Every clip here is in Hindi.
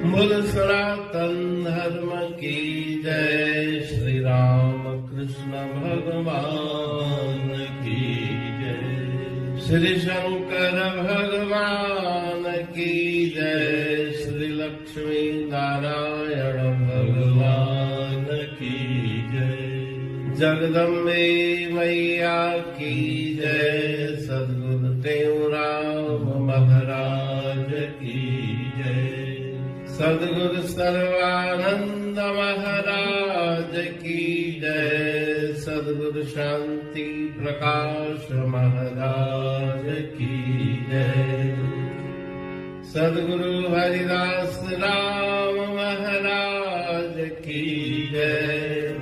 बोल सनातन धर्म की जय। श्री राम कृष्ण भगवान की जय। श्री शंकर भगवान की जय। श्री लक्ष्मी नारायण भगवान की जय। जगदम्बे मैया की जय। सद्गुरु देवराम महाराज की जय। सद्गुरु सर्वानंद महाराज की जय। सद्गुरु शांति प्रकाश महाराज की जय। सद्गुरु हरिदास राम महाराज की जय।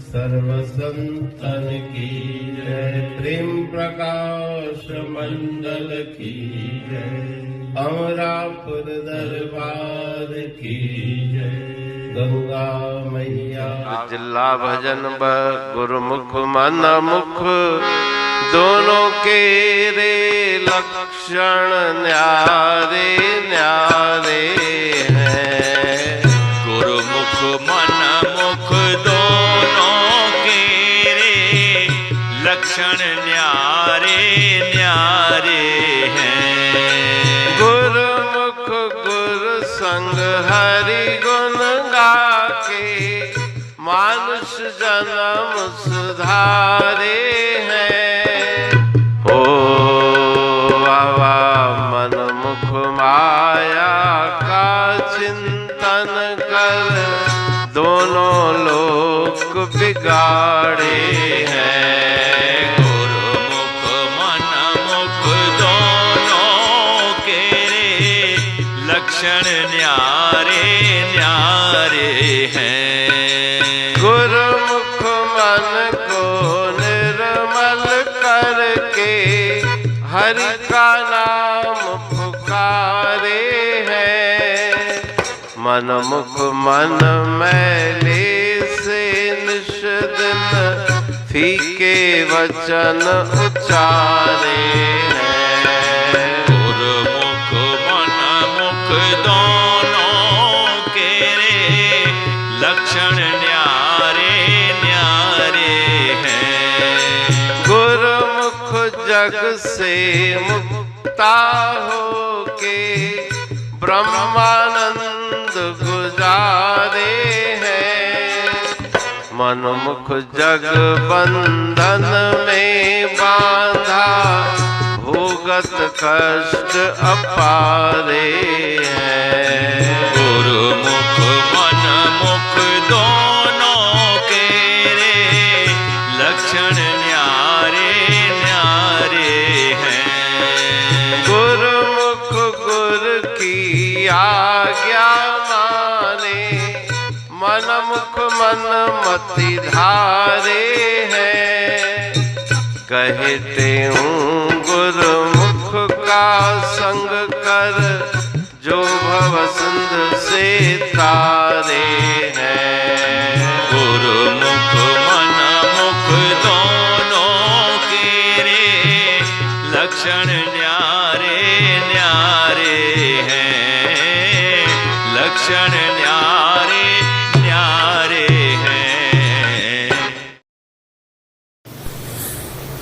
सर्व संतन की जय। प्रेम प्रकाश मंडल की जय। अमरापुर दरबार की जय। गंगा मैया जिला भजन ब गुरुमुख मन मुख दोनों के रे लक्षण न्यारे न्यारे हैं। गुरुमुख मन मुख दोनों के रे लक्षण न्यारे न्यारे हैं। गुरुमुख गुरु संग हरि गुण गा के मानुष जन्म सुधारे हैं। ओ बाबा मन मुख माया का चिंतन कर दोनों लोक बिगाड़े हैं। गुरुमुख मन मुख दोनों के रे लक्षण न्यारे न्यारे हैं। गुरुमुख मन को निर्मल करके हरि का नाम पुकारे हैं। मन मुख मन मैले से निश दिन फीके वचन उचारे हैं। गुरुमुख मन मुख दोनों के रे लक्षण न्यारे न्यारे हैं। गुरुमुख जग से मुक्ता होके ब्रह्मानंद गुजारे हैं। मनमुख जग बंधन में बांधा भोगत कष्ट अपारे हैं। गुरुमुख मन मुख दोनों के रे लक्षण न्यारे न्यारे हैं। गुरुमुख गुरु की आज्ञा माने मनमुख मन मति धारे हैं। कहते हूँ गुरुमुख का संग कर जो भव सिंध से तारे हैं। गुरुमुख मन मुख दोनों के रे लक्षण न्यारे न्यारे हैं। लक्षण न्यारे न्यारे हैं।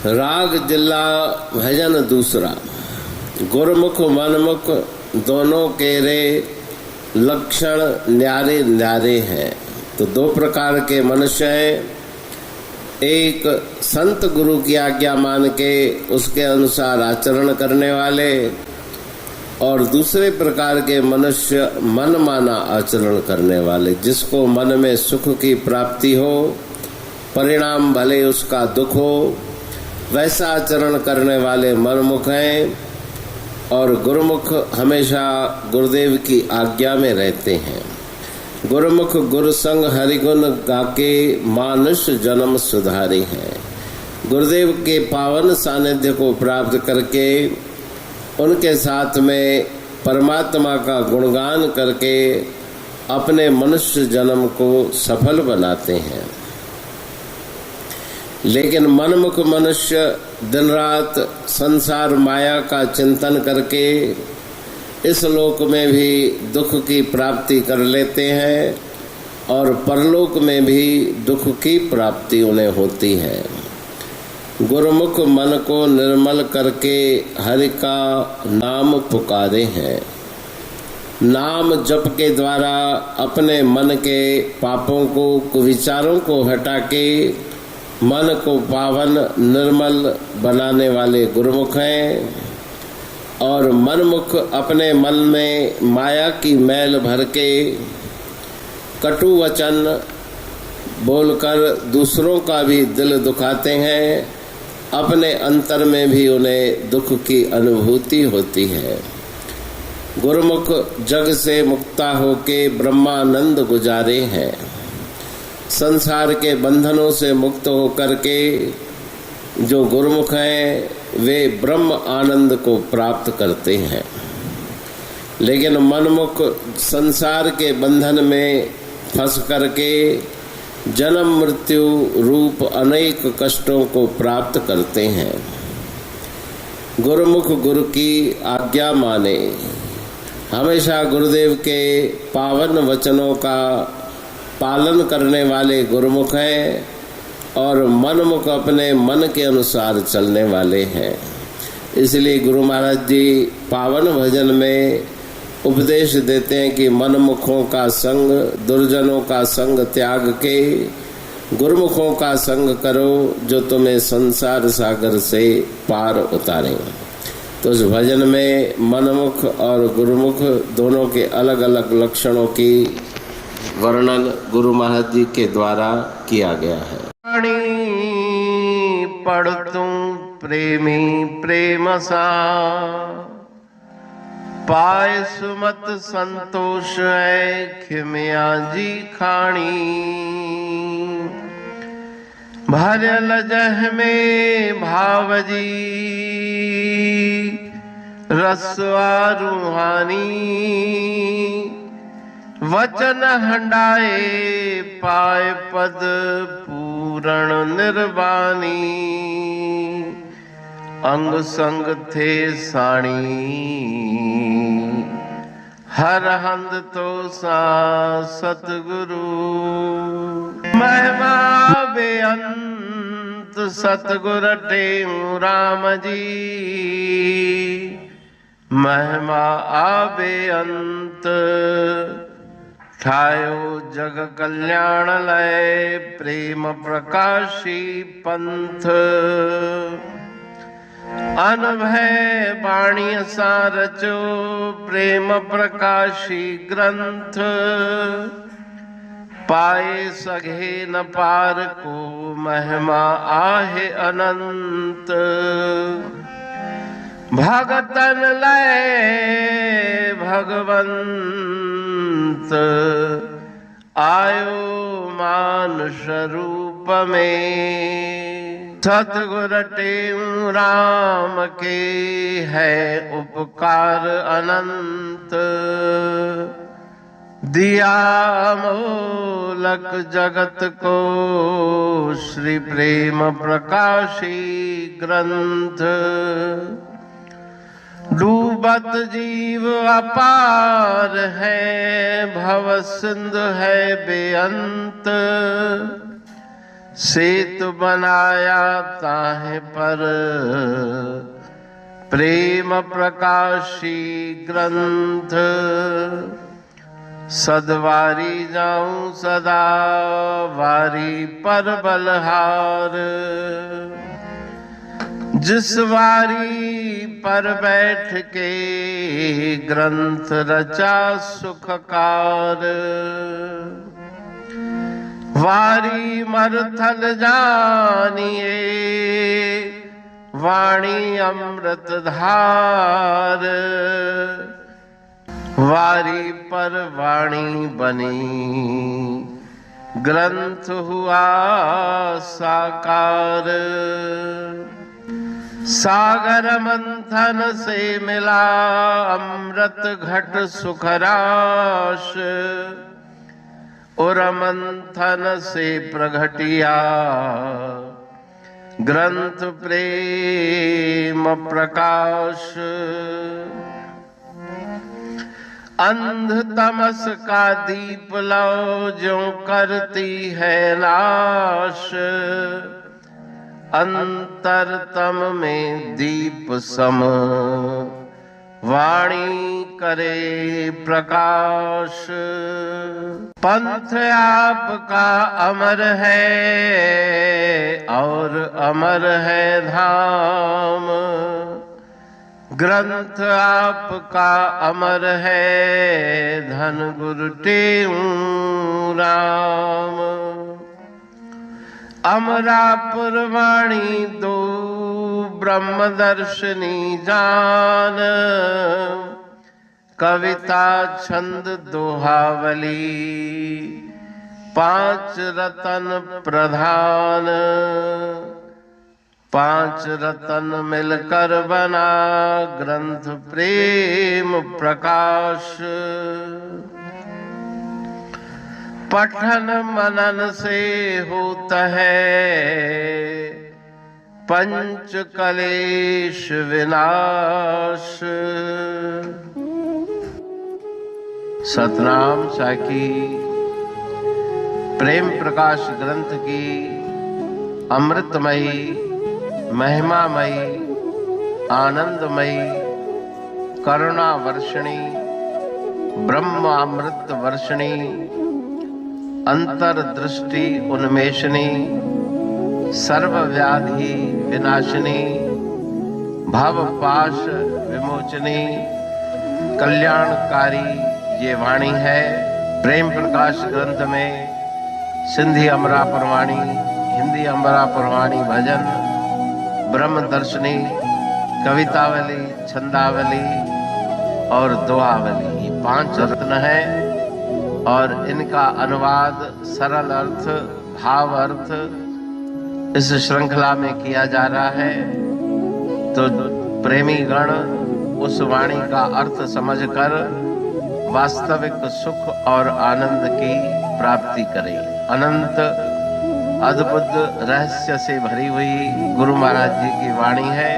राग जिला भजन दूसरा। गुरुमुख मनमुख दोनों के रे लक्षण न्यारे न्यारे हैं। तो दो प्रकार के मनुष्य हैं। एक संत गुरु की आज्ञा मान के उसके अनुसार आचरण करने वाले, और दूसरे प्रकार के मनुष्य मन माना आचरण करने वाले, जिसको मन में सुख की प्राप्ति हो, परिणाम भले उसका दुख हो, वैसा आचरण करने वाले मनमुख हैं। और गुरुमुख हमेशा गुरुदेव की आज्ञा में रहते हैं। गुरुमुख गुरु संग हरिगुण गाके मानुष जन्म सुधारे हैं। गुरुदेव के पावन सानिध्य को प्राप्त करके उनके साथ में परमात्मा का गुणगान करके अपने मनुष्य जन्म को सफल बनाते हैं। लेकिन मनमुख मनुष्य दिन रात संसार माया का चिंतन करके इस लोक में भी दुख की प्राप्ति कर लेते हैं और परलोक में भी दुख की प्राप्ति उन्हें होती है। गुरुमुख मन को निर्मल करके हरि का नाम पुकारे हैं। नाम जप के द्वारा अपने मन के पापों को, कुविचारों को हटा के मन को पावन निर्मल बनाने वाले गुरुमुख हैं। और मनमुख अपने मन में माया की मैल भर के कटु वचन बोलकर दूसरों का भी दिल दुखाते हैं, अपने अंतर में भी उन्हें दुख की अनुभूति होती है। गुरुमुख जग से मुक्ता होके ब्रह्मानंद गुजारे हैं। संसार के बंधनों से मुक्त होकर के जो गुरुमुख हैं वे ब्रह्म आनंद को प्राप्त करते हैं। लेकिन मनमुख संसार के बंधन में फंस करके जन्म मृत्यु रूप अनेक कष्टों को प्राप्त करते हैं। गुरुमुख गुरु की आज्ञा माने, हमेशा गुरुदेव के पावन वचनों का पालन करने वाले गुरुमुख हैं और मनमुख अपने मन के अनुसार चलने वाले हैं। इसलिए गुरु महाराज जी पावन भजन में उपदेश देते हैं कि मनमुखों का संग, दुर्जनों का संग त्याग के गुरुमुखों का संग करो जो तुम्हें संसार सागर से पार उतारे। तो उस भजन में मनमुख और गुरुमुख दोनों के अलग अलग लक्षणों की वर्णन गुरु महाराज जी के द्वारा किया गया है। पढ़ तुम प्रेमी प्रेम सा, पाए सुमत संतोष है खिमिया जी खाणी। भरल जह में भावजी रसवा रूहानी। वचन हंडाए पाए पद पूरण निर्वाणी। अंग संग थे साणी हर हंद तो सा सतगुरु। महिमा बेअंत सतगुर टेऊ राम जी। महिमा आबे अंत ठायो जग कल्याण लय। प्रेम प्रकाशी पंथ अनभय बाणी सा रचो। प्रेम प्रकाशी ग्रंथ पाए सघे न पार को। महिमा आहे अनंत भगतन लय भगवंत। आयो मानुष रूप में। सतगुर टेऊ राम के है उपकार अनंत। दिया मोलक जगत को श्री प्रेम प्रकाशी ग्रंथ। डूबत जीव अपार है भव सिंधु है बेअंत। सेतु बनाया ताहे पर प्रेम प्रकाशी ग्रंथ। सदवारी जाऊं सदा वारी पर बलहार। जिस वारी पर बैठ के ग्रंथ रचा सुखकार। वारी मरथल जानिए वाणी अमृत धार। वारी पर वाणी बनी ग्रंथ हुआ साकार। सागर मंथन से मिला अमृत घट सुखराश। और मंथन से प्रगटिया ग्रंथ प्रेम प्रकाश। अंध तमस का दीप लो जो करती है नाश, अंतरतम में दीप सम वाणी करे प्रकाश। पंथ आपका अमर है और अमर है धाम, ग्रंथ आपका अमर है धन गुरु टेऊ राम। अमरापुर वाणी दो ब्रह्मदर्शनी जान, कविता छंद दोहावली पांच रतन प्रधान। पांच रतन मिलकर बना ग्रंथ प्रेम प्रकाश। पठन मनन से होता है पंच कलेश विनाश। सतनाम साखी प्रेम प्रकाश ग्रंथ की अमृतमयी महिमामयी आनंदमयी करुणा वर्षिणी ब्रह्म अमृत वर्षिणी अंतरदृष्टि उन्मेषणी सर्वव्याधि विनाशिनी भव पाश विमोचनी कल्याणकारी ये वाणी है। प्रेम प्रकाश ग्रंथ में सिंधी अमरापुर वाणी, हिंदी अमरापुर वाणी भजन, ब्रह्म दर्शनी, कवितावली, छंदावली और दुआवली, ये पांच रत्न है और इनका अनुवाद सरल अर्थ भाव अर्थ इस श्रृंखला में किया जा रहा है। तो प्रेमी गण उस वाणी का अर्थ समझकर वास्तविक सुख और आनंद की प्राप्ति करें। अनंत अद्भुत रहस्य से भरी हुई गुरु महाराज जी की वाणी है।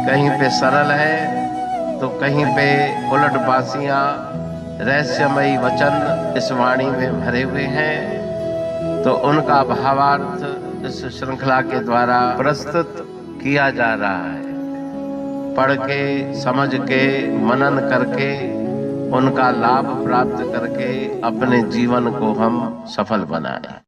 कहीं पे सरल है तो कहीं पे उलट बासियां रहस्यमयी वचन इस वाणी में भरे हुए हैं। तो उनका भावार्थ इस श्रृंखला के द्वारा प्रस्तुत किया जा रहा है। पढ़ के समझ के मनन करके उनका लाभ प्राप्त करके अपने जीवन को हम सफल बनाएं।